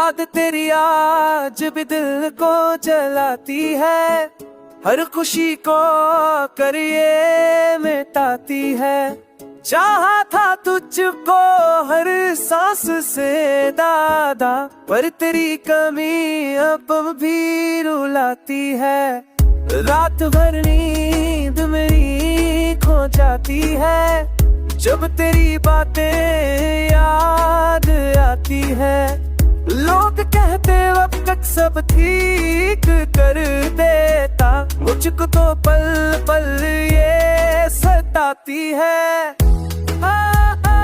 याद तेरी आज भी दिल को जलाती है, हर खुशी को करिए मिटाती है। चाहा था तुझको हर सांस से दादा, पर तेरी कमी अब भी रुलाती है। रात भर नींद मेरी खो जाती है, जब तेरी बातें याद आती है। लोग कहते अब तक सब ठीक कर देता, मुझको तो पल पल ये सताती है। आ, आ,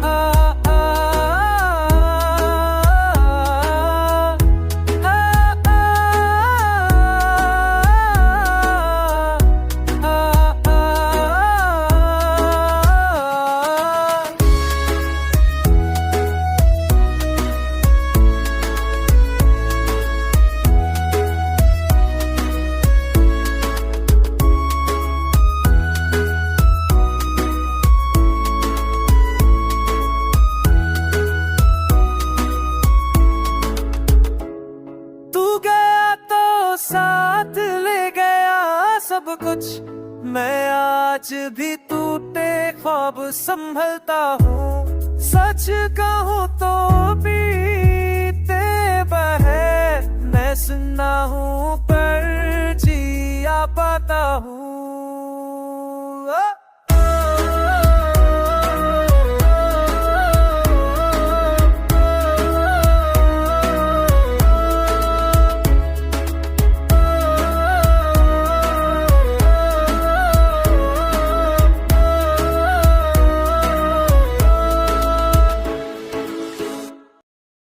आ, आ, साथ ले गया सब कुछ, मैं आज भी टूटे ख्वाब संभलता हूँ। सच कहूँ तो भी